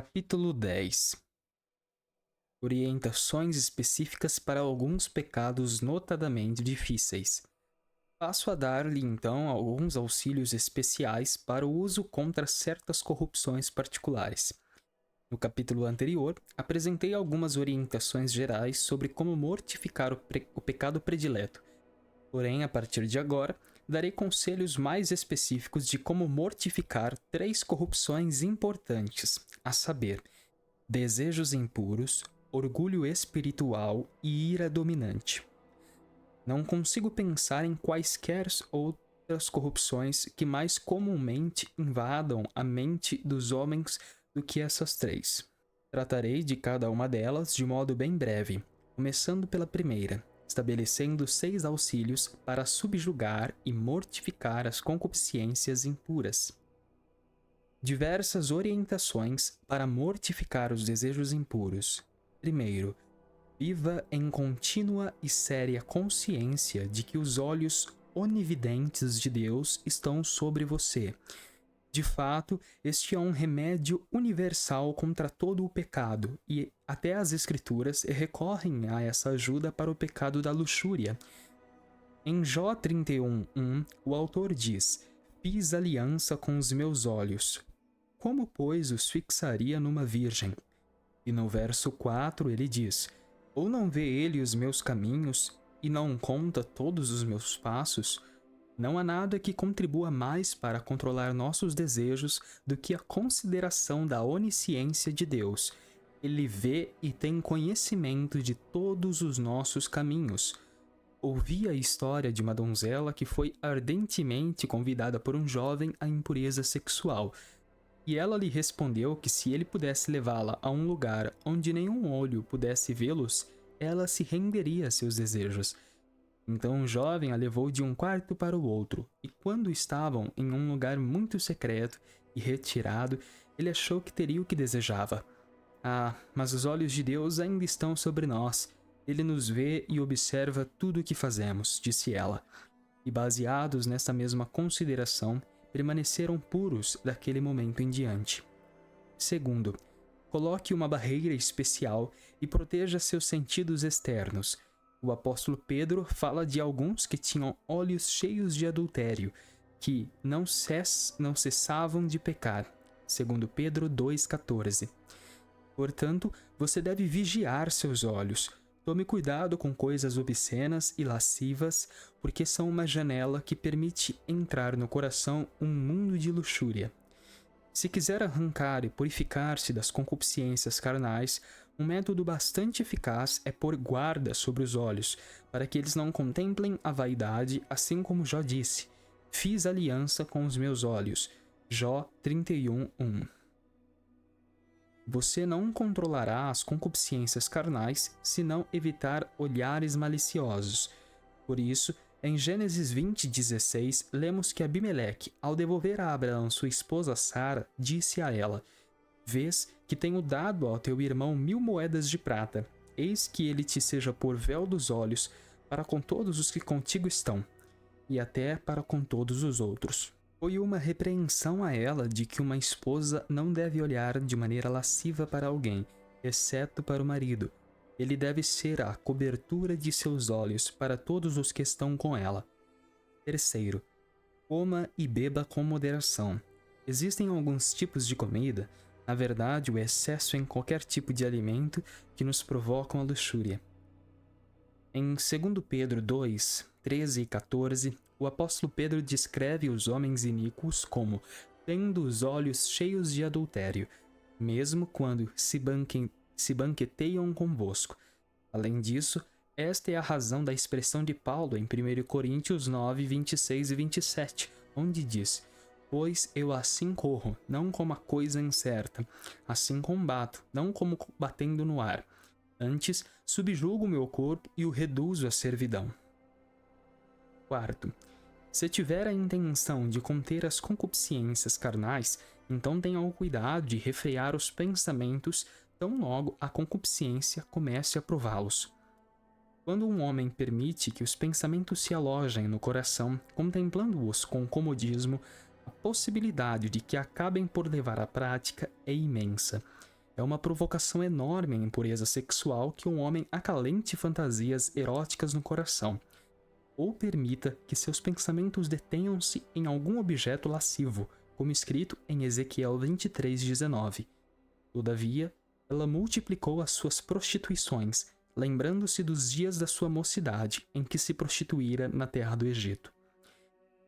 Capítulo 10. Orientações específicas para alguns pecados notadamente difíceis. Passo a dar-lhe então alguns auxílios especiais para o uso contra certas corrupções particulares. No capítulo anterior, apresentei algumas orientações gerais sobre como mortificar o pecado predileto. Porém, a partir de agora, darei conselhos mais específicos de como mortificar 3 corrupções importantes, a saber, desejos impuros, orgulho espiritual e ira dominante. Não consigo pensar em quaisquer outras corrupções que mais comumente invadam a mente dos homens do que essas 3. Tratarei de cada uma delas de modo bem breve, começando pela primeira, estabelecendo 6 auxílios para subjugar e mortificar as concupiscências impuras. Diversas orientações para mortificar os desejos impuros. Primeiro, viva em contínua e séria consciência de que os olhos onividentes de Deus estão sobre você. De fato, este é um remédio universal contra todo o pecado, e até as Escrituras recorrem a essa ajuda para o pecado da luxúria. Em Jó 31:1, o autor diz: "Fiz aliança com os meus olhos. Como, pois, os fixaria numa virgem?" E no verso 4 ele diz: "Ou não vê ele os meus caminhos e não conta todos os meus passos?" Não há nada que contribua mais para controlar nossos desejos do que a consideração da onisciência de Deus. Ele vê e tem conhecimento de todos os nossos caminhos. Ouvi a história de uma donzela que foi ardentemente convidada por um jovem à impureza sexual, e ela lhe respondeu que se ele pudesse levá-la a um lugar onde nenhum olho pudesse vê-los, ela se renderia a seus desejos. Então o jovem a levou de um quarto para o outro, e quando estavam em um lugar muito secreto e retirado, ele achou que teria o que desejava. "Ah, mas os olhos de Deus ainda estão sobre nós. Ele nos vê e observa tudo o que fazemos", disse ela. E baseados nessa mesma consideração, permaneceram puros daquele momento em diante. Segundo, coloque uma barreira especial e proteja seus sentidos externos. O apóstolo Pedro fala de alguns que tinham olhos cheios de adultério, que não cessavam de pecar. Segundo Pedro 2,14. Portanto, você deve vigiar seus olhos. Tome cuidado com coisas obscenas e lascivas, porque são uma janela que permite entrar no coração um mundo de luxúria. Se quiser arrancar e purificar-se das concupiscências carnais, um método bastante eficaz é pôr guarda sobre os olhos, para que eles não contemplem a vaidade, assim como Jó disse: "Fiz aliança com os meus olhos." Jó 31:1. Você não controlará as concupiscências carnais se não evitar olhares maliciosos. Por isso, em Gênesis 20:16, lemos que Abimeleque, ao devolver a Abraão sua esposa Sara, disse a ela: "Vês que tenho dado ao teu irmão 1000 moedas de prata. Eis que ele te seja por véu dos olhos para com todos os que contigo estão, e até para com todos os outros." Foi uma repreensão a ela de que uma esposa não deve olhar de maneira lasciva para alguém, exceto para o marido. Ele deve ser a cobertura de seus olhos para todos os que estão com ela. Terceiro, coma e beba com moderação. Existem alguns tipos de comida, na verdade o excesso em qualquer tipo de alimento, que nos provocam a luxúria. Em 2 Pedro 2:13 e 14, o apóstolo Pedro descreve os homens iníquos como tendo os olhos cheios de adultério, mesmo quando se banqueteiam convosco. Além disso, esta é a razão da expressão de Paulo em 1 Coríntios 9:26 e 27, onde diz: "Pois eu assim corro, não como a coisa incerta, assim combato, não como batendo no ar. Antes, subjugo o meu corpo e o reduzo à servidão." Quarto, se tiver a intenção de conter as concupiscências carnais, então tenha o cuidado de refrear os pensamentos tão logo a concupiscência comece a prová-los. Quando um homem permite que os pensamentos se alojem no coração, contemplando-os com comodismo, a possibilidade de que acabem por levar à prática é imensa. É uma provocação enorme à impureza sexual que um homem acalente fantasias eróticas no coração, ou permita que seus pensamentos detenham-se em algum objeto lascivo, como escrito em Ezequiel 23:19. Todavia, ela multiplicou as suas prostituições, lembrando-se dos dias da sua mocidade, em que se prostituíra na terra do Egito.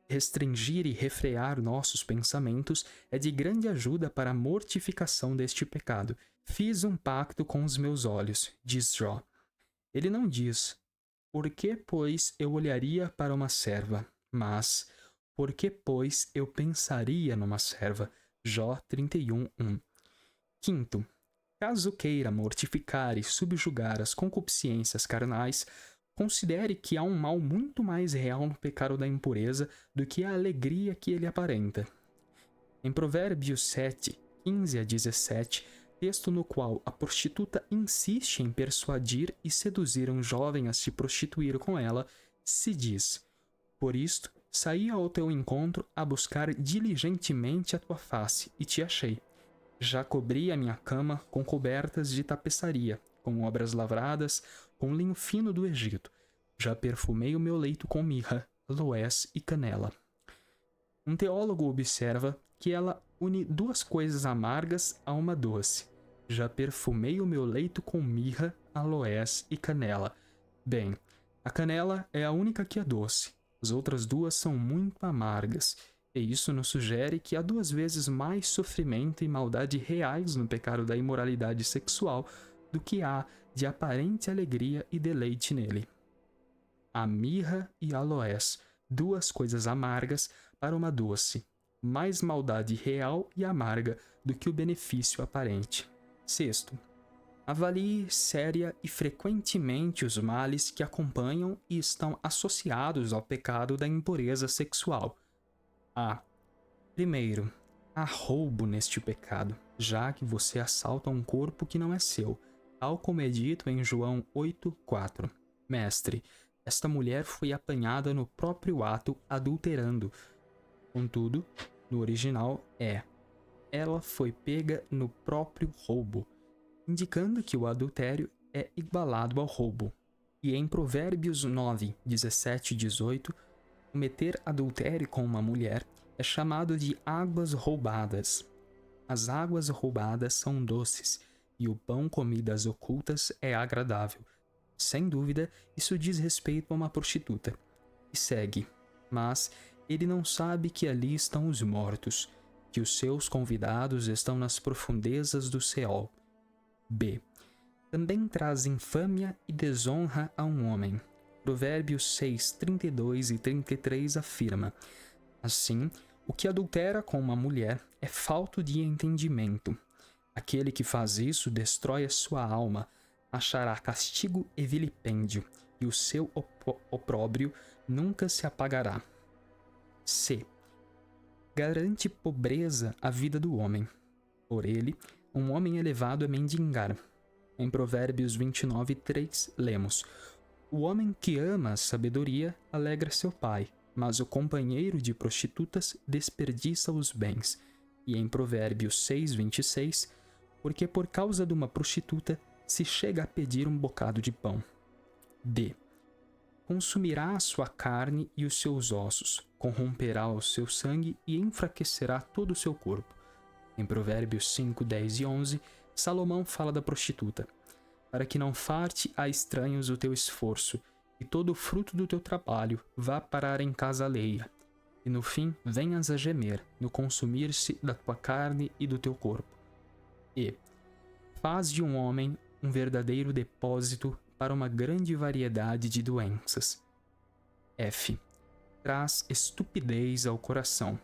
Restringir e refrear nossos pensamentos é de grande ajuda para a mortificação deste pecado. Fiz um pacto com os meus olhos, diz Jó. Ele não diz, por que, pois, eu olharia para uma serva? Mas, por que, pois, eu pensaria numa serva? Jó 31:1. Quinto, caso queira mortificar e subjugar as concupiscências carnais, considere que há um mal muito mais real no pecado da impureza do que a alegria que ele aparenta. Em Provérbios 7:15-17, texto no qual a prostituta insiste em persuadir e seduzir um jovem a se prostituir com ela, se diz: por isto, saí ao teu encontro a buscar diligentemente a tua face, e te achei. Já cobri a minha cama com cobertas de tapeçaria, com obras lavradas, com linho fino do Egito. Já perfumei o meu leito com mirra, aloés e canela. Um teólogo observa que ela une duas coisas amargas a uma doce. Já perfumei o meu leito com mirra, aloés e canela. Bem, a canela é a única que é doce. As outras duas são muito amargas. E isso nos sugere que há 2 vezes mais sofrimento e maldade reais no pecado da imoralidade sexual do que há de aparente alegria e deleite nele. A mirra e aloés, 2 coisas amargas para uma doce, mais maldade real e amarga do que o benefício aparente. Sexto, avalie séria e frequentemente os males que acompanham e estão associados ao pecado da impureza sexual. Primeiro, há roubo neste pecado, já que você assalta um corpo que não é seu, tal como é dito em João 8:4. Mestre, esta mulher foi apanhada no próprio ato adulterando. Contudo, no original ela foi pega no próprio roubo, indicando que o adultério é igualado ao roubo. E em Provérbios 9:17-18, cometer adultério com uma mulher é chamado de águas roubadas. As águas roubadas são doces, e o pão comido às ocultas é agradável. Sem dúvida, isso diz respeito a uma prostituta. E segue, mas ele não sabe que ali estão os mortos, que os seus convidados estão nas profundezas do Seol. B. Também traz infâmia e desonra a um homem. Provérbios 6:32 e 33 afirma: assim, o que adultera com uma mulher é falto de entendimento. Aquele que faz isso destrói a sua alma, achará castigo e vilipêndio, e o seu opróbrio nunca se apagará. C. Garante pobreza à vida do homem. Por ele, um homem elevado é mendigar. Em Provérbios 29:3, lemos: o homem que ama a sabedoria alegra seu pai, mas o companheiro de prostitutas desperdiça os bens. E em Provérbios 6:26, porque por causa de uma prostituta se chega a pedir um bocado de pão. D. Consumirá a sua carne e os seus ossos, corromperá o seu sangue e enfraquecerá todo o seu corpo. Em Provérbios 5:10 e 11, Salomão fala da prostituta: para que não farte a estranhos o teu esforço, e todo o fruto do teu trabalho vá parar em casa alheia, e no fim venhas a gemer no consumir-se da tua carne e do teu corpo. E faz de um homem um verdadeiro depósito para uma grande variedade de doenças. F. Traz estupidez ao coração.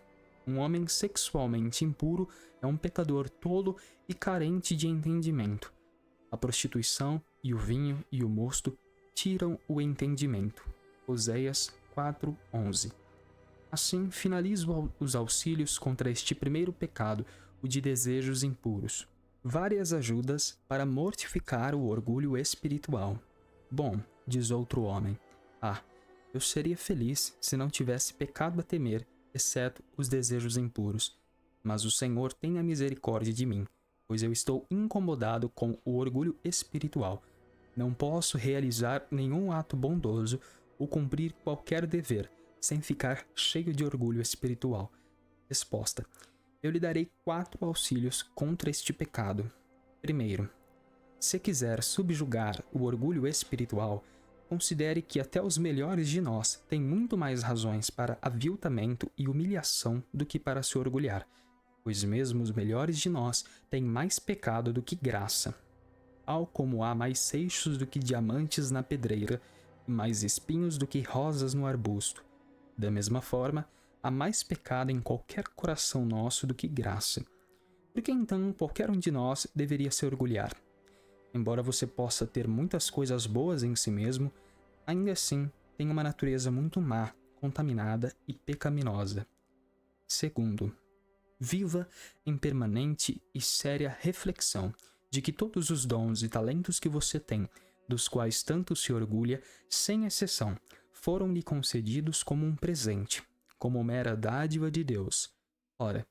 Um homem sexualmente impuro é um pecador tolo e carente de entendimento. A prostituição e o vinho e o mosto tiram o entendimento. Oséias 4:11. Assim, finalizo os auxílios contra este primeiro pecado, o de desejos impuros. Várias ajudas para mortificar o orgulho espiritual. Bom, diz outro homem, eu seria feliz se não tivesse pecado a temer, exceto os desejos impuros. Mas o Senhor tenha misericórdia de mim. pois eu estou incomodado com o orgulho espiritual. Não posso realizar nenhum ato bondoso ou cumprir qualquer dever sem ficar cheio de orgulho espiritual. Resposta: eu lhe darei 4 auxílios contra este pecado. Primeiro, se quiser subjugar o orgulho espiritual, considere que até os melhores de nós têm muito mais razões para aviltamento e humilhação do que para se orgulhar, pois mesmo os melhores de nós têm mais pecado do que graça. Tal como há mais seixos do que diamantes na pedreira, e mais espinhos do que rosas no arbusto. Da mesma forma, há mais pecado em qualquer coração nosso do que graça. Por que então qualquer um de nós deveria se orgulhar? Embora você possa ter muitas coisas boas em si mesmo, ainda assim tem uma natureza muito má, contaminada e pecaminosa. Segundo, viva em permanente e séria reflexão de que todos os dons e talentos que você tem, dos quais tanto se orgulha, sem exceção, foram-lhe concedidos como um presente, como mera dádiva de Deus. Ora,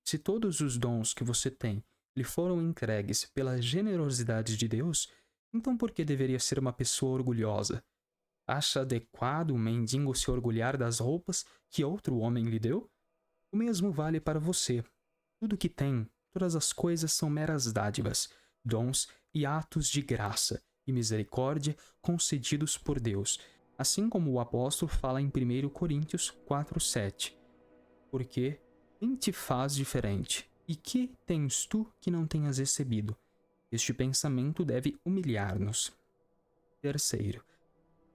se todos os dons que você tem lhe foram entregues pela generosidade de Deus, então por que deveria ser uma pessoa orgulhosa? Acha adequado um mendigo se orgulhar das roupas que outro homem lhe deu? O mesmo vale para você. Tudo que tem, todas as coisas são meras dádivas, dons e atos de graça e misericórdia concedidos por Deus, assim como o apóstolo fala em 1 Coríntios 4:7. Porque quem te faz diferente? E que tens tu que não tenhas recebido? Este pensamento deve humilhar-nos. Terceiro,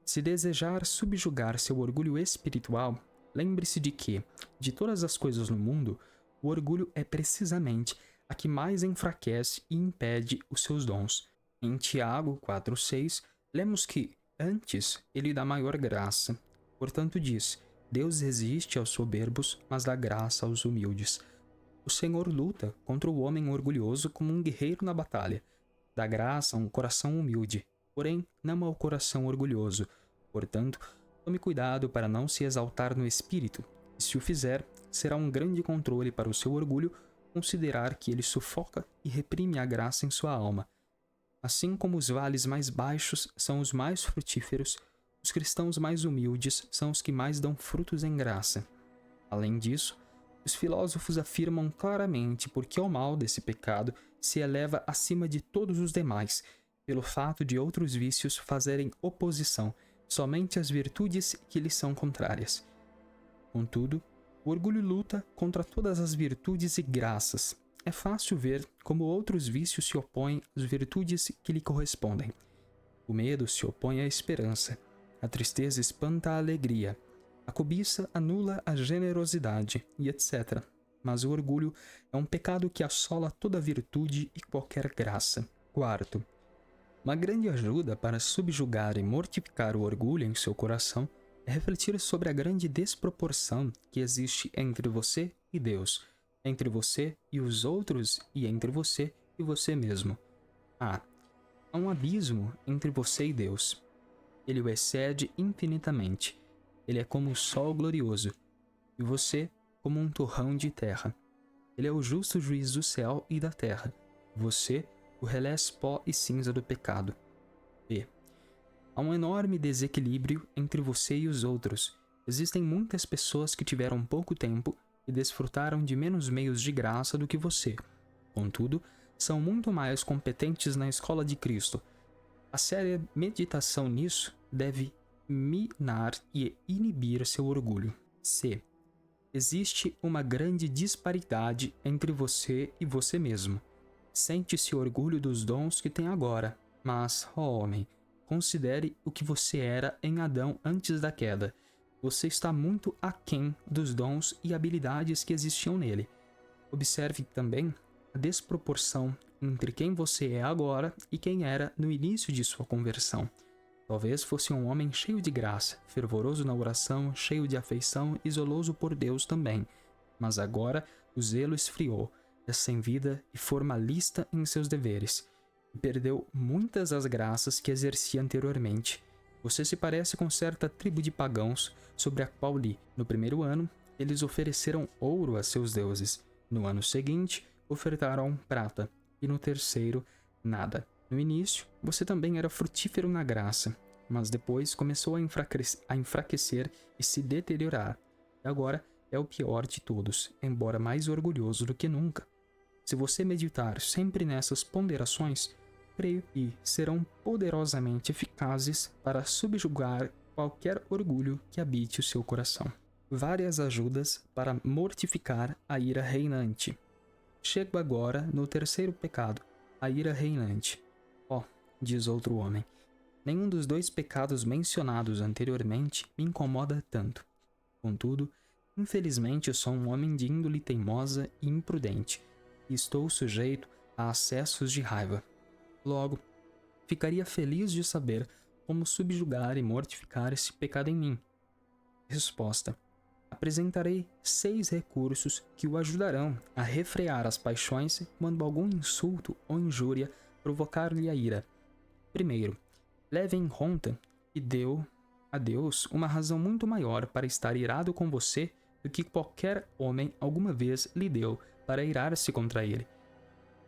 se desejar subjugar seu orgulho espiritual, lembre-se de que, de todas as coisas no mundo, o orgulho é precisamente a que mais enfraquece e impede os seus dons. Em Tiago 4:6, lemos que, antes, ele dá maior graça. Portanto diz, Deus resiste aos soberbos, mas dá graça aos humildes. O Senhor luta contra o homem orgulhoso como um guerreiro na batalha. Dá graça a um coração humilde, porém não ao coração orgulhoso. Portanto, tome cuidado para não se exaltar no espírito, e se o fizer, será um grande controle para o seu orgulho considerar que ele sufoca e reprime a graça em sua alma. Assim como os vales mais baixos são os mais frutíferos, os cristãos mais humildes são os que mais dão frutos em graça. Além disso, os filósofos afirmam claramente porque o mal desse pecado se eleva acima de todos os demais, pelo fato de outros vícios fazerem oposição somente às virtudes que lhes são contrárias. Contudo, o orgulho luta contra todas as virtudes e graças. É fácil ver como outros vícios se opõem às virtudes que lhe correspondem. O medo se opõe à esperança, a tristeza espanta a alegria, a cobiça anula a generosidade, e etc. Mas o orgulho é um pecado que assola toda virtude e qualquer graça. Quarto, uma grande ajuda para subjugar e mortificar o orgulho em seu coração é refletir sobre a grande desproporção que existe entre você e Deus, entre você e os outros e entre você e você mesmo. Há um abismo entre você e Deus. Ele o excede infinitamente. Ele é como o sol glorioso, e você como um torrão de terra. Ele é o justo juiz do céu e da terra. Você, o relés pó e cinza do pecado. B. Há um enorme desequilíbrio entre você e os outros. Existem muitas pessoas que tiveram pouco tempo e desfrutaram de menos meios de graça do que você. Contudo, são muito mais competentes na escola de Cristo. A séria meditação nisso deve minar e inibir seu orgulho. C. Existe uma grande disparidade entre você e você mesmo. Sente-se orgulho dos dons que tem agora, mas, ó homem, considere o que você era em Adão antes da queda. Você está muito aquém dos dons e habilidades que existiam nele. Observe também a desproporção entre quem você é agora e quem era no início de sua conversão. Talvez fosse um homem cheio de graça, fervoroso na oração, cheio de afeição e zeloso por Deus também. Mas agora o zelo esfriou, é sem vida e formalista em seus deveres. E perdeu muitas das graças que exercia anteriormente. Você se parece com certa tribo de pagãos sobre a qual li. No primeiro ano, eles ofereceram ouro a seus deuses. No ano seguinte, ofertaram prata. e no terceiro, nada. No início, você também era frutífero na graça, mas depois começou a enfraquecer e se deteriorar. E agora é o pior de todos, embora mais orgulhoso do que nunca. Se você meditar sempre nessas ponderações, creio que serão poderosamente eficazes para subjugar qualquer orgulho que habite o seu coração. Várias ajudas para mortificar a ira reinante. Chego agora no terceiro pecado, a ira reinante. Ó, diz outro homem, nenhum dos dois pecados mencionados anteriormente me incomoda tanto. Contudo, infelizmente eu sou um homem de índole teimosa e imprudente, e estou sujeito a acessos de raiva. Logo, ficaria feliz de saber como subjugar e mortificar esse pecado em mim. Resposta: apresentarei 6 recursos que o ajudarão a refrear as paixões quando algum insulto ou injúria provocar-lhe a ira. Primeiro, leve em conta que deu a Deus uma razão muito maior para estar irado com você do que qualquer homem alguma vez lhe deu para irar-se contra ele.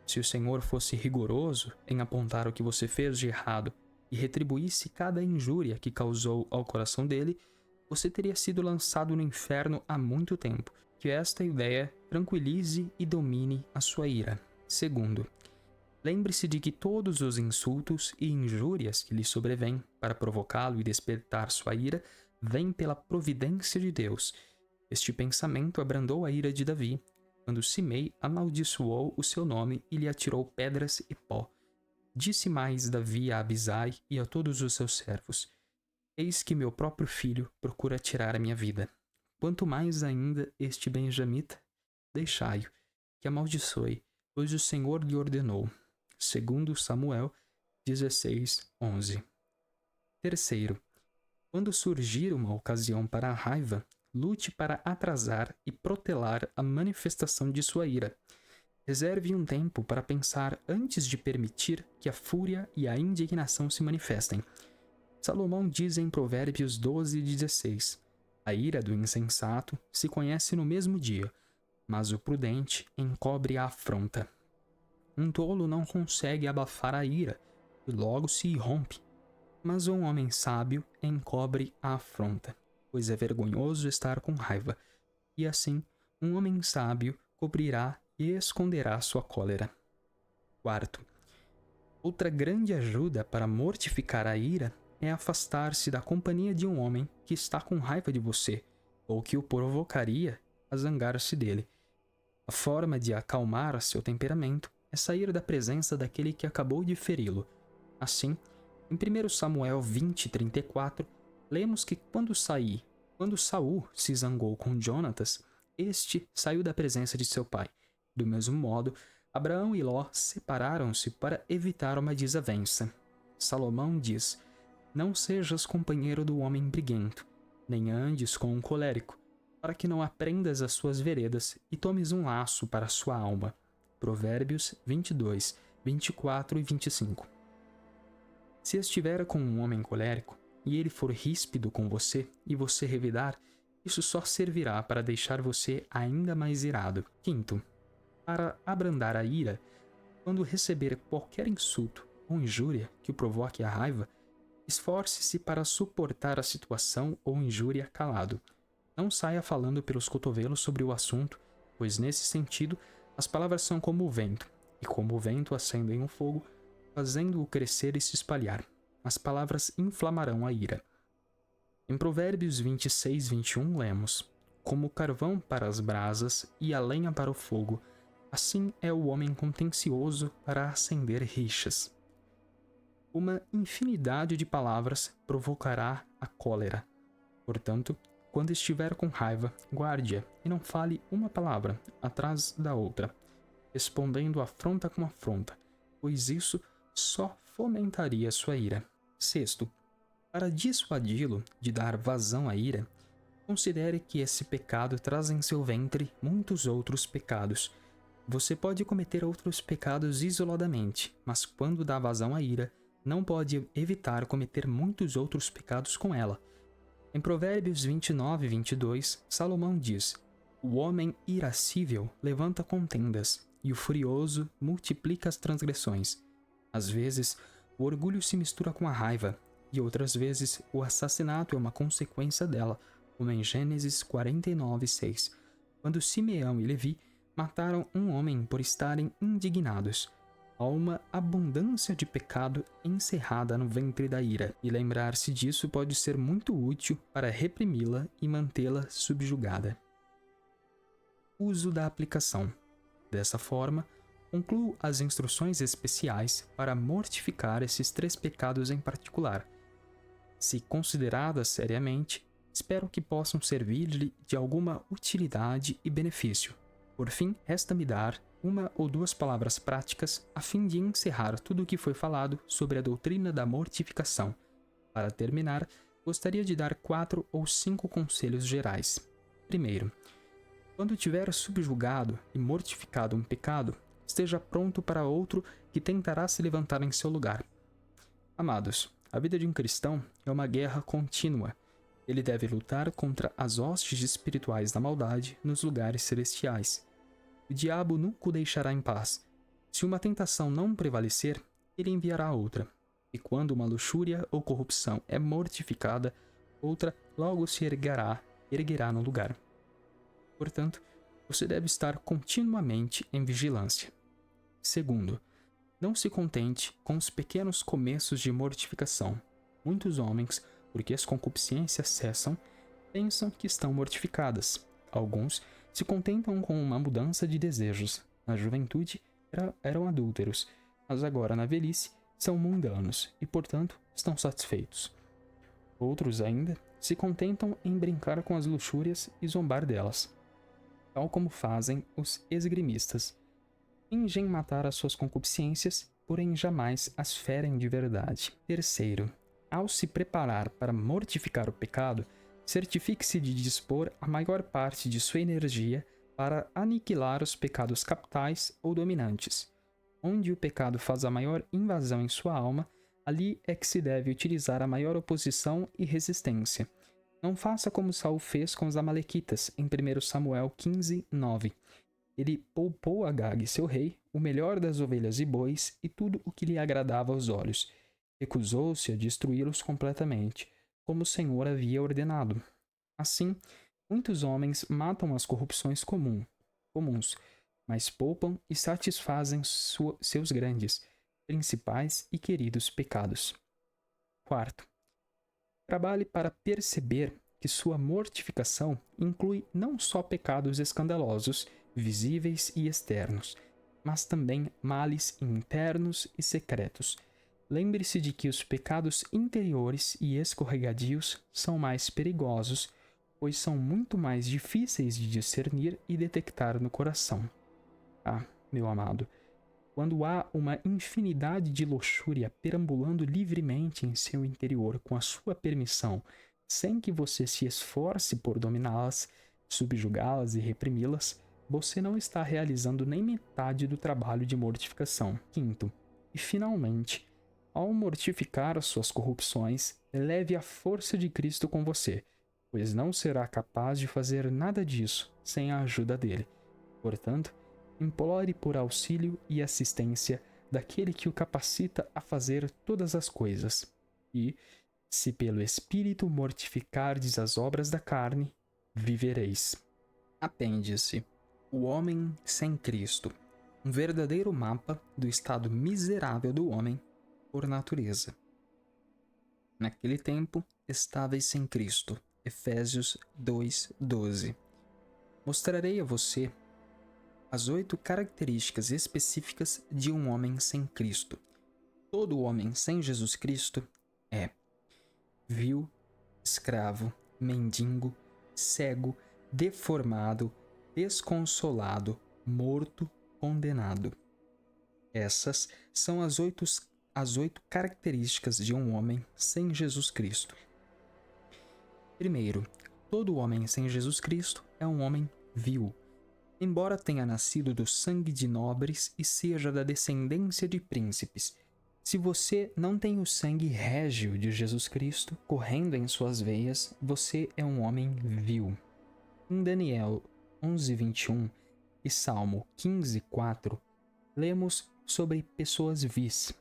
Se o Senhor fosse rigoroso em apontar o que você fez de errado e retribuísse cada injúria que causou ao coração dele, você teria sido lançado no inferno há muito tempo. Que esta ideia tranquilize e domine a sua ira. Segundo, lembre-se de que todos os insultos e injúrias que lhe sobrevêm para provocá-lo e despertar sua ira vêm pela providência de Deus. Este pensamento abrandou a ira de Davi, quando Simei amaldiçoou o seu nome e lhe atirou pedras e pó. Disse mais Davi a Abisai e a todos os seus servos: eis que meu próprio filho procura tirar a minha vida. Quanto mais ainda este benjamita, deixai-o, que amaldiçoe, pois o Senhor lhe ordenou. Segundo Samuel 16:11. Terceiro, quando surgir uma ocasião para a raiva, lute para atrasar e protelar a manifestação de sua ira. Reserve um tempo para pensar antes de permitir que a fúria e a indignação se manifestem. Salomão diz em Provérbios 12:16: a ira do insensato se conhece no mesmo dia, mas o prudente encobre a afronta. Um tolo não consegue abafar a ira, e logo se irrompe, mas um homem sábio encobre a afronta, pois é vergonhoso estar com raiva, e assim um homem sábio cobrirá e esconderá sua cólera. Quarto, outra grande ajuda para mortificar a ira é afastar-se da companhia de um homem que está com raiva de você, ou que o provocaria a zangar-se dele. A forma de acalmar seu temperamento é sair da presença daquele que acabou de feri-lo. Assim, em 1 Samuel 20:34, lemos que quando Saul se zangou com Jonatas, este saiu da presença de seu pai. Do mesmo modo, Abraão e Ló separaram-se para evitar uma desavença. Salomão diz: não sejas companheiro do homem briguento, nem andes com um colérico, para que não aprendas as suas veredas e tomes um laço para a sua alma. Provérbios 22:24 e 25. Se estiver com um homem colérico, e ele for ríspido com você, e você revidar, isso só servirá para deixar você ainda mais irado. Quinto, para abrandar a ira, quando receber qualquer insulto ou injúria que o provoque a raiva, esforce-se para suportar a situação ou injúria calado. Não saia falando pelos cotovelos sobre o assunto, pois nesse sentido, as palavras são como o vento, e como o vento acendem um fogo, fazendo-o crescer e se espalhar. As palavras inflamarão a ira. Em Provérbios 26:21 lemos: como o carvão para as brasas e a lenha para o fogo, assim é o homem contencioso para acender rixas. Uma infinidade de palavras provocará a cólera. Portanto, quando estiver com raiva, guarde-a e não fale uma palavra atrás da outra, respondendo afronta com afronta, pois isso só fomentaria sua ira. Sexto, para dissuadi-lo de dar vazão à ira, considere que esse pecado traz em seu ventre muitos outros pecados. Você pode cometer outros pecados isoladamente, mas quando dá vazão à ira, não pode evitar cometer muitos outros pecados com ela. Em Provérbios 29:22, Salomão diz: o homem irascível levanta contendas, e o furioso multiplica as transgressões. Às vezes, o orgulho se mistura com a raiva, e outras vezes o assassinato é uma consequência dela, como em Gênesis 49:6, quando Simeão e Levi mataram um homem por estarem indignados. Há uma abundância de pecado encerrada no ventre da ira, e lembrar-se disso pode ser muito útil para reprimi-la e mantê-la subjugada. Uso da aplicação. Dessa forma, concluo as instruções especiais para mortificar esses 3 pecados em particular. Se consideradas seriamente, espero que possam servir-lhe de alguma utilidade e benefício. Por fim, resta-me dar 1 ou 2 palavras práticas a fim de encerrar tudo o que foi falado sobre a doutrina da mortificação. Para terminar, gostaria de dar 4 ou 5 conselhos gerais. Primeiro, quando tiver subjugado e mortificado um pecado, esteja pronto para outro que tentará se levantar em seu lugar. Amados, a vida de um cristão é uma guerra contínua. Ele deve lutar contra as hostes espirituais da maldade nos lugares celestiais. O diabo nunca o deixará em paz. Se uma tentação não prevalecer, ele enviará outra. E quando uma luxúria ou corrupção é mortificada, outra logo se erguerá no lugar. Portanto, você deve estar continuamente em vigilância. Segundo, não se contente com os pequenos começos de mortificação. Muitos homens, porque as concupiscências cessam, pensam que estão mortificadas. Alguns se contentam com uma mudança de desejos. Na juventude eram adúlteros, mas agora na velhice são mundanos e, portanto, estão satisfeitos. Outros ainda se contentam em brincar com as luxúrias e zombar delas, tal como fazem os esgrimistas. Fingem matar as suas concupiscências, porém jamais as ferem de verdade. Terceiro, ao se preparar para mortificar o pecado, certifique-se de dispor a maior parte de sua energia para aniquilar os pecados capitais ou dominantes. Onde o pecado faz a maior invasão em sua alma, ali é que se deve utilizar a maior oposição e resistência. Não faça como Saul fez com os amalequitas, em 1 Samuel 15:9. Ele poupou a Agag, seu rei, o melhor das ovelhas e bois e tudo o que lhe agradava aos olhos. Recusou-se a destruí-los completamente, como o Senhor havia ordenado. Assim, muitos homens matam as corrupções comuns, mas poupam e satisfazem seus grandes, principais e queridos pecados. Quarto, trabalhe para perceber que sua mortificação inclui não só pecados escandalosos, visíveis e externos, mas também males internos e secretos. Lembre-se de que os pecados interiores e escorregadios são mais perigosos, pois são muito mais difíceis de discernir e detectar no coração. Ah, meu amado, quando há uma infinidade de luxúria perambulando livremente em seu interior com a sua permissão, sem que você se esforce por dominá-las, subjugá-las e reprimi-las, você não está realizando nem metade do trabalho de mortificação. Quinto, e finalmente, ao mortificar as suas corrupções, leve a força de Cristo com você, pois não será capaz de fazer nada disso sem a ajuda dele. Portanto, implore por auxílio e assistência daquele que o capacita a fazer todas as coisas. E, se pelo Espírito mortificardes as obras da carne, vivereis. Apêndice: o homem sem Cristo. Um verdadeiro mapa do estado miserável do homem por natureza. Naquele tempo, estáveis sem Cristo. Efésios 2:12. Mostrarei a você as 8 características específicas de um homem sem Cristo. Todo homem sem Jesus Cristo é vil, escravo, mendigo, cego, deformado, desconsolado, morto, condenado. Essas são as oito características de um homem sem Jesus Cristo. Primeiro, todo homem sem Jesus Cristo é um homem vil. Embora tenha nascido do sangue de nobres e seja da descendência de príncipes, se você não tem o sangue régio de Jesus Cristo correndo em suas veias, você é um homem vil. Em Daniel 11:21, e Salmo 15:4, lemos sobre pessoas vis.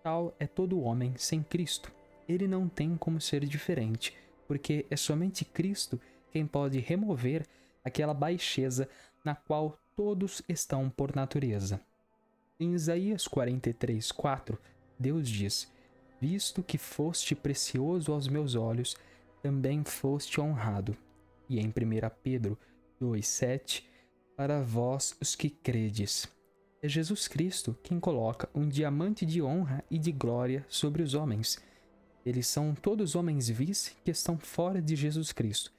Tal é todo homem sem Cristo. Ele não tem como ser diferente, porque é somente Cristo quem pode remover aquela baixeza na qual todos estão por natureza. Em Isaías 43:4, Deus diz: Visto que foste precioso aos meus olhos, também foste honrado. E em 1 Pedro 2:7, para vós os que credes. É Jesus Cristo quem coloca um diamante de honra e de glória sobre os homens. Eles são todos homens vis que estão fora de Jesus Cristo,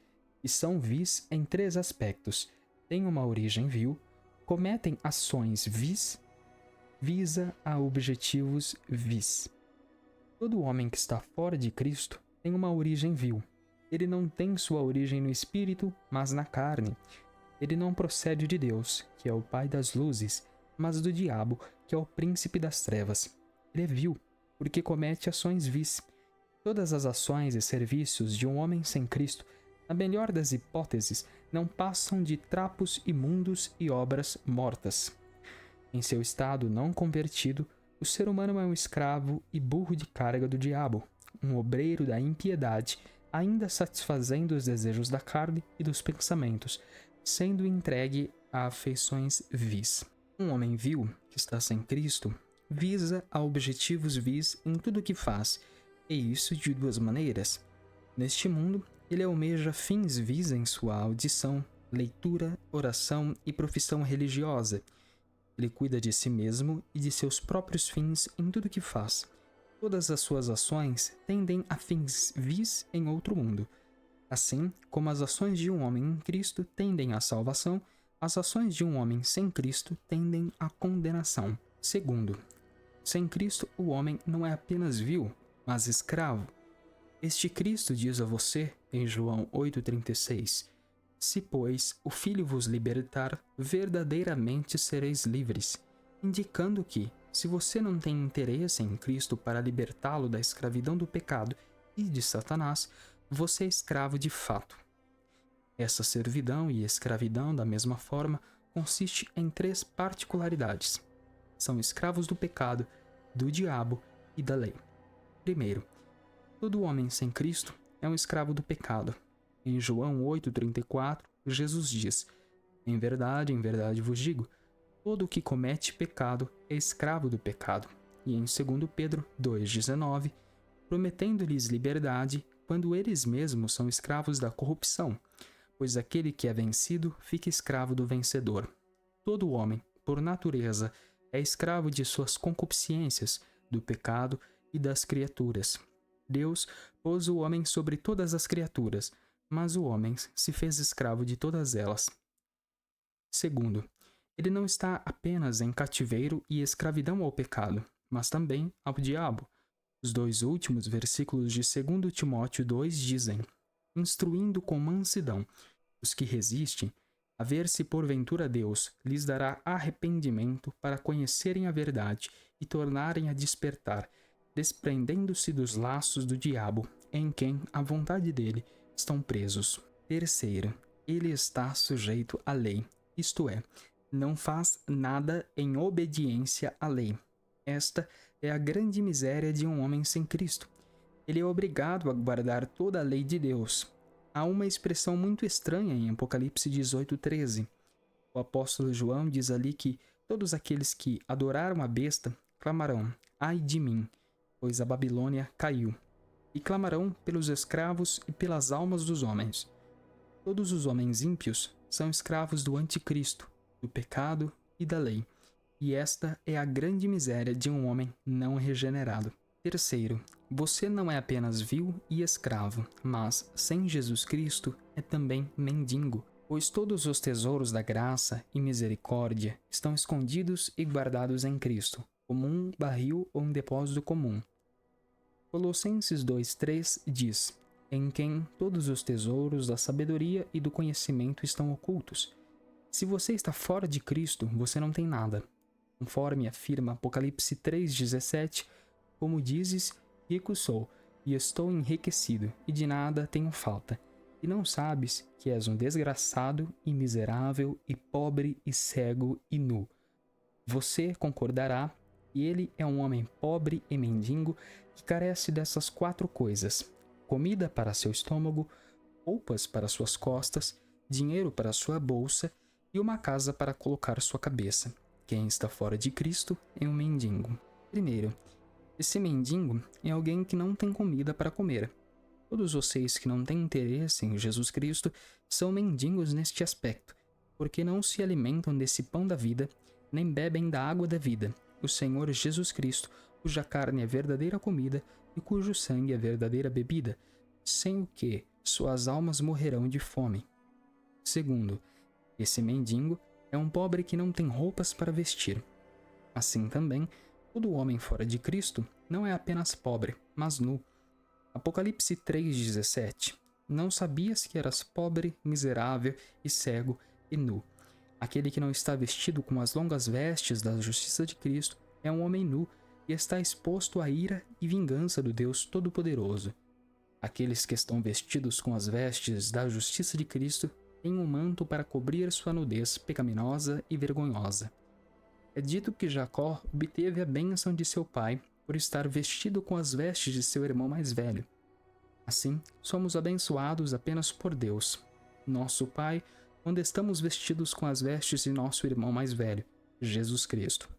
e são vis em 3 aspectos. Têm uma origem vil, cometem ações vis, visa a objetivos vis. Todo homem que está fora de Cristo tem uma origem vil. Ele não tem sua origem no espírito, mas na carne. Ele não procede de Deus, que é o Pai das luzes, mas do diabo, que é o príncipe das trevas. Ele é vil, porque comete ações vis. Todas as ações e serviços de um homem sem Cristo, na melhor das hipóteses, não passam de trapos imundos e obras mortas. Em seu estado não convertido, o ser humano é um escravo e burro de carga do diabo, um obreiro da impiedade, ainda satisfazendo os desejos da carne e dos pensamentos, sendo entregue a afeições vis. Um homem vil, que está sem Cristo, visa a objetivos vis em tudo o que faz, e isso de 2 maneiras. Neste mundo, ele almeja fins vis em sua audição, leitura, oração e profissão religiosa. Ele cuida de si mesmo e de seus próprios fins em tudo o que faz. Todas as suas ações tendem a fins vis em outro mundo. Assim como as ações de um homem em Cristo tendem à salvação, as ações de um homem sem Cristo tendem à condenação. Segundo, sem Cristo o homem não é apenas vil, mas escravo. Este Cristo diz a você, em João 8,36, Se, pois, o Filho vos libertar, verdadeiramente sereis livres, indicando que, se você não tem interesse em Cristo para libertá-lo da escravidão do pecado e de Satanás, você é escravo de fato. Essa servidão e escravidão, da mesma forma, consiste em 3 particularidades. São escravos do pecado, do diabo e da lei. Primeiro, todo homem sem Cristo é um escravo do pecado. Em João 8,34, Jesus diz: em verdade vos digo, todo o que comete pecado é escravo do pecado. E em 2 Pedro 2,19, prometendo-lhes liberdade, quando eles mesmos são escravos da corrupção, pois aquele que é vencido fica escravo do vencedor. Todo homem, por natureza, é escravo de suas concupiscências, do pecado e das criaturas. Deus pôs o homem sobre todas as criaturas, mas o homem se fez escravo de todas elas. Segundo, ele não está apenas em cativeiro e escravidão ao pecado, mas também ao diabo. Os 2 últimos versículos de 2 Timóteo 2 dizem: instruindo com mansidão os que resistem, a ver se porventura Deus lhes dará arrependimento para conhecerem a verdade e tornarem a despertar, desprendendo-se dos laços do diabo, em quem a vontade dele estão presos. Terceiro, ele está sujeito à lei, isto é, não faz nada em obediência à lei. Esta é a grande miséria de um homem sem Cristo. Ele é obrigado a guardar toda a lei de Deus. Há uma expressão muito estranha em Apocalipse 18:13. O apóstolo João diz ali que todos aqueles que adoraram a besta clamarão: ai de mim, pois a Babilônia caiu. E clamarão pelos escravos e pelas almas dos homens. Todos os homens ímpios são escravos do anticristo, do pecado e da lei. E esta é a grande miséria de um homem não regenerado. Terceiro, você não é apenas vil e escravo, mas, sem Jesus Cristo, é também mendigo, pois todos os tesouros da graça e misericórdia estão escondidos e guardados em Cristo, como um barril ou um depósito comum. Colossenses 2:3 diz: em quem todos os tesouros da sabedoria e do conhecimento estão ocultos. Se você está fora de Cristo, você não tem nada. Conforme afirma Apocalipse 3:17, como dizes, rico sou, e estou enriquecido, e de nada tenho falta. E não sabes que és um desgraçado e miserável e pobre e cego e nu. Você concordará que ele é um homem pobre e mendigo que carece dessas 4 coisas: comida para seu estômago, roupas para suas costas, dinheiro para sua bolsa e uma casa para colocar sua cabeça. Quem está fora de Cristo é um mendigo. Primeiro, esse mendigo é alguém que não tem comida para comer. Todos vocês que não têm interesse em Jesus Cristo são mendigos neste aspecto, porque não se alimentam desse pão da vida, nem bebem da água da vida, o Senhor Jesus Cristo, cuja carne é verdadeira comida e cujo sangue é verdadeira bebida, sem o que suas almas morrerão de fome. Segundo, esse mendigo é um pobre que não tem roupas para vestir. Assim também, todo homem fora de Cristo não é apenas pobre, mas nu. Apocalipse 3,17. Não sabias que eras pobre, miserável e cego e nu. Aquele que não está vestido com as longas vestes da justiça de Cristo é um homem nu e está exposto à ira e vingança do Deus Todo-Poderoso. Aqueles que estão vestidos com as vestes da justiça de Cristo têm um manto para cobrir sua nudez pecaminosa e vergonhosa. É dito que Jacó obteve a bênção de seu pai por estar vestido com as vestes de seu irmão mais velho. Assim, somos abençoados apenas por Deus, nosso Pai, quando estamos vestidos com as vestes de nosso irmão mais velho, Jesus Cristo.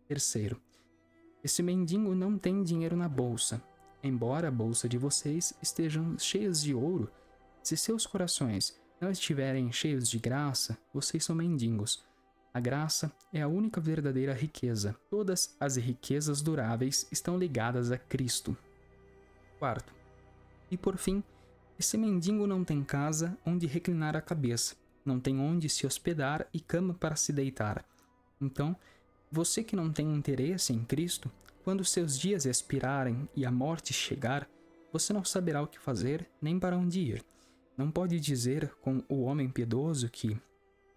Terceiro, esse mendigo não tem dinheiro na bolsa. Embora a bolsa de vocês estejam cheias de ouro, se seus corações não estiverem cheios de graça, vocês são mendigos. A graça é a única verdadeira riqueza. Todas as riquezas duráveis estão ligadas a Cristo. Quarto, e por fim, esse mendigo não tem casa onde reclinar a cabeça, não tem onde se hospedar e cama para se deitar. Então, você que não tem interesse em Cristo, quando seus dias expirarem e a morte chegar, você não saberá o que fazer nem para onde ir. Não pode dizer com o homem piedoso que,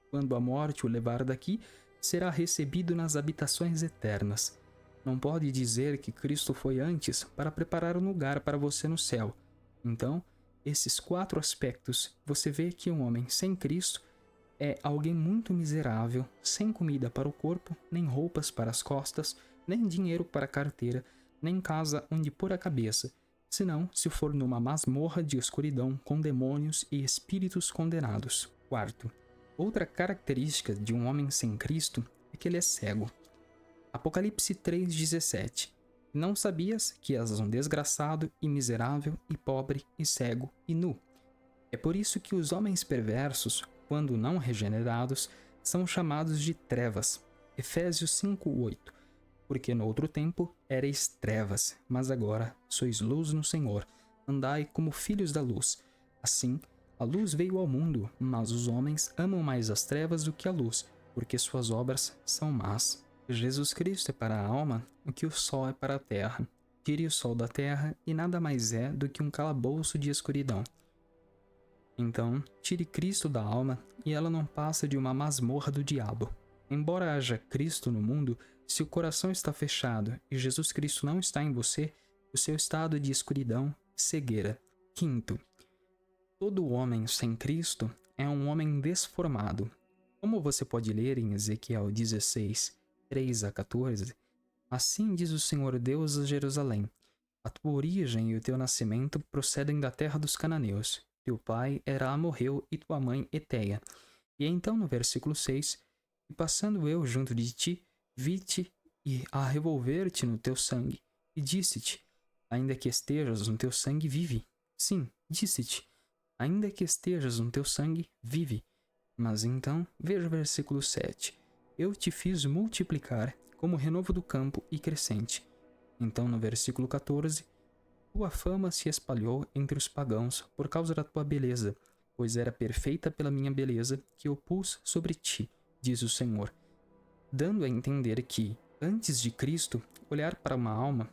quando a morte o levar daqui, será recebido nas habitações eternas. Não pode dizer que Cristo foi antes para preparar um lugar para você no céu. Então, esses 4 aspectos, você vê que um homem sem Cristo é alguém muito miserável, sem comida para o corpo, nem roupas para as costas, nem dinheiro para a carteira, nem casa onde pôr a cabeça, senão se for numa masmorra de escuridão com demônios e espíritos condenados. Quarto, outra característica de um homem sem Cristo é que ele é cego. Apocalipse 3,17. Não sabias que és um desgraçado e miserável e pobre e cego e nu. É por isso que os homens perversos, quando não regenerados, são chamados de trevas. Efésios 5:8. Porque no outro tempo erais trevas, mas agora sois luz no Senhor. Andai como filhos da luz. Assim, a luz veio ao mundo, mas os homens amam mais as trevas do que a luz, porque suas obras são más. Jesus Cristo é para a alma o que o sol é para a terra. Tire o sol da terra e nada mais é do que um calabouço de escuridão. Então, tire Cristo da alma e ela não passa de uma masmorra do diabo. Embora haja Cristo no mundo, se o coração está fechado e Jesus Cristo não está em você, o seu estado é de escuridão e cegueira. Quinto, todo homem sem Cristo é um homem desformado. Como você pode ler em Ezequiel 16, 3-14, assim diz o Senhor Deus a Jerusalém: a tua origem e o teu nascimento procedem da terra dos cananeus. Teu pai era amorreu e tua mãe Eteia. E então no versículo 6, e passando eu junto de ti, vi-te e a revolver-te no teu sangue, e disse-te: ainda que estejas no teu sangue, vive. Sim, disse-te: ainda que estejas no teu sangue, vive. Mas então, veja o versículo 7. Eu te fiz multiplicar como renovo do campo e crescente. Então no versículo 14, tua fama se espalhou entre os pagãos por causa da tua beleza, pois era perfeita pela minha beleza que eu pus sobre ti, diz o Senhor. Dando a entender que, antes de Cristo, olhar para uma alma,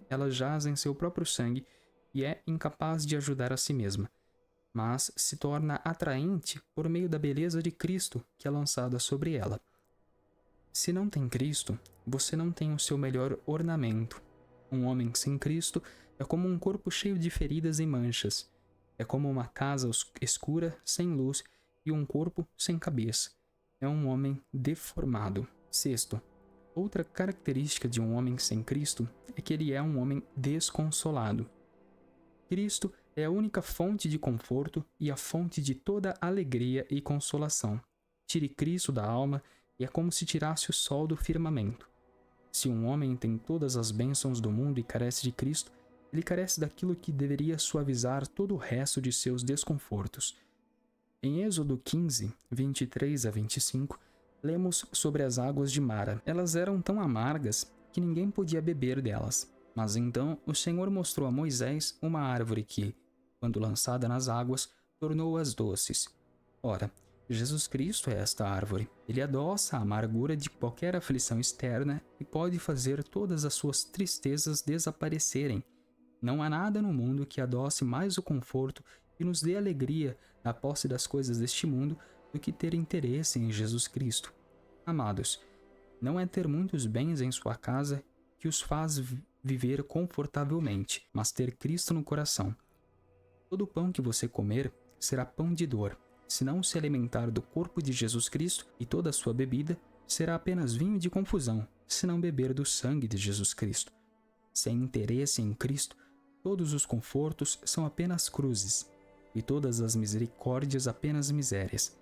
ela jaz em seu próprio sangue e é incapaz de ajudar a si mesma, mas se torna atraente por meio da beleza de Cristo que é lançada sobre ela. Se não tem Cristo, você não tem o seu melhor ornamento. Um homem sem Cristo é como um corpo cheio de feridas e manchas. É como uma casa escura, sem luz, e um corpo sem cabeça. É um homem deformado. Sexto, outra característica de um homem sem Cristo é que ele é um homem desconsolado. Cristo é a única fonte de conforto e a fonte de toda alegria e consolação. Tire Cristo da alma e é como se tirasse o sol do firmamento. Se um homem tem todas as bênçãos do mundo e carece de Cristo, ele carece daquilo que deveria suavizar todo o resto de seus desconfortos. Em Êxodo 15, 23 a 25, lemos sobre as águas de Mara. Elas eram tão amargas que ninguém podia beber delas. Mas então o Senhor mostrou a Moisés uma árvore que, quando lançada nas águas, tornou-as doces. Ora, Jesus Cristo é esta árvore. Ele adoça a amargura de qualquer aflição externa e pode fazer todas as suas tristezas desaparecerem. Não há nada no mundo que adoce mais o conforto e nos dê alegria na posse das coisas deste mundo do que ter interesse em Jesus Cristo. Amados, não é ter muitos bens em sua casa que os faz viver confortavelmente, mas ter Cristo no coração. Todo pão que você comer será pão de dor. Se não se alimentar do corpo de Jesus Cristo, e toda a sua bebida será apenas vinho de confusão, se não beber do sangue de Jesus Cristo. Sem interesse em Cristo, todos os confortos são apenas cruzes, e todas as misericórdias apenas misérias.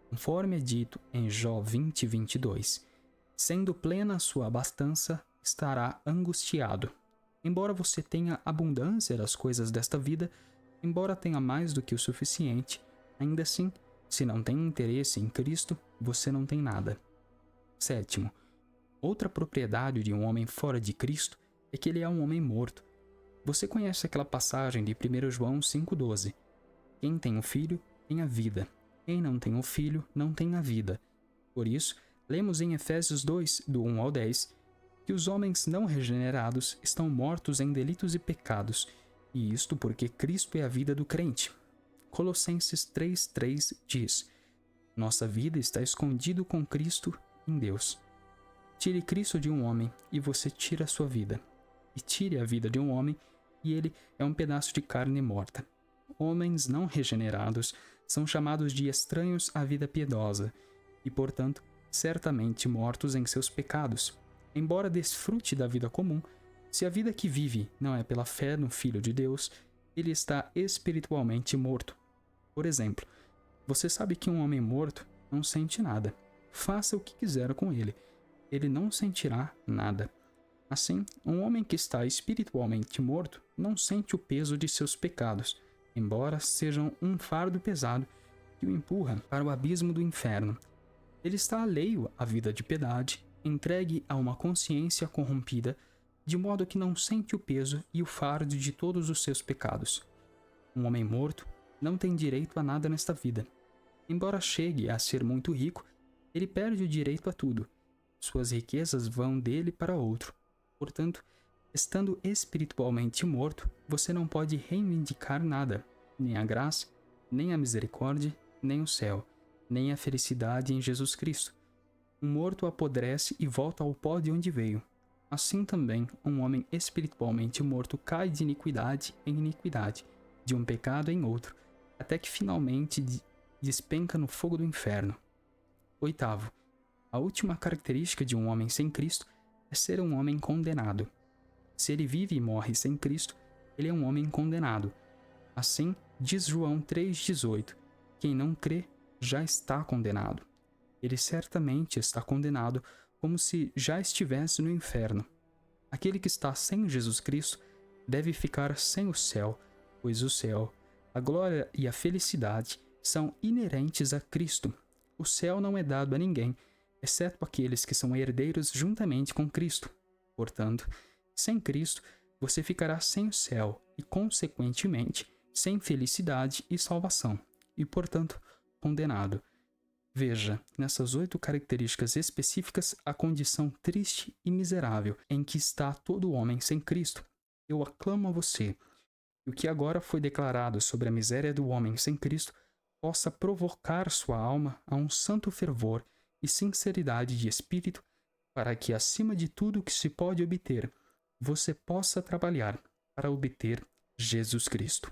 Conforme é dito em Jó 20, 22, sendo plena a sua abastança, estará angustiado. Embora você tenha abundância das coisas desta vida, embora tenha mais do que o suficiente, ainda assim, se não tem interesse em Cristo, você não tem nada. Sétimo, outra propriedade de um homem fora de Cristo é que ele é um homem morto. Você conhece aquela passagem de 1 João 5,12. Quem tem o Filho, tem a vida. Quem não tem o Filho, não tem a vida. Por isso, lemos em Efésios 2, do 1 ao 10, que os homens não regenerados estão mortos em delitos e pecados, e isto porque Cristo é a vida do crente. Colossenses 3,3 diz: nossa vida está escondida com Cristo em Deus. Tire Cristo de um homem e você tira a sua vida. E tire a vida de um homem e ele é um pedaço de carne morta. Homens não regenerados são chamados de estranhos à vida piedosa e, portanto, certamente mortos em seus pecados. Embora desfrute da vida comum, se a vida que vive não é pela fé no Filho de Deus, ele está espiritualmente morto. Por exemplo, você sabe que um homem morto não sente nada. Faça o que quiser com ele. Ele não sentirá nada. Assim, um homem que está espiritualmente morto não sente o peso de seus pecados, embora sejam um fardo pesado que o empurra para o abismo do inferno. Ele está alheio à vida de piedade, entregue a uma consciência corrompida, de modo que não sente o peso e o fardo de todos os seus pecados. Um homem morto não tem direito a nada nesta vida. Embora chegue a ser muito rico, ele perde o direito a tudo. Suas riquezas vão dele para outro. Portanto, estando espiritualmente morto, você não pode reivindicar nada, nem a graça, nem a misericórdia, nem o céu, nem a felicidade em Jesus Cristo. Um morto apodrece e volta ao pó de onde veio. Assim também, um homem espiritualmente morto cai de iniquidade em iniquidade, de um pecado em outro, até que finalmente despenca no fogo do inferno. Oitavo, a última característica de um homem sem Cristo é ser um homem condenado. Se ele vive e morre sem Cristo, ele é um homem condenado. Assim, diz João 3,18, quem não crê já está condenado. Ele certamente está condenado como se já estivesse no inferno. Aquele que está sem Jesus Cristo deve ficar sem o céu, pois o céu, a glória e a felicidade são inerentes a Cristo. O céu não é dado a ninguém, exceto aqueles que são herdeiros juntamente com Cristo. Portanto, sem Cristo, você ficará sem o céu e, consequentemente, sem felicidade e salvação, e, portanto, condenado. Veja, nessas 8 características específicas, a condição triste e miserável em que está todo homem sem Cristo. Eu aclamo a você que o que agora foi declarado sobre a miséria do homem sem Cristo possa provocar sua alma a um santo fervor e sinceridade de espírito, para que, acima de tudo que se pode obter, você possa trabalhar para obter Jesus Cristo.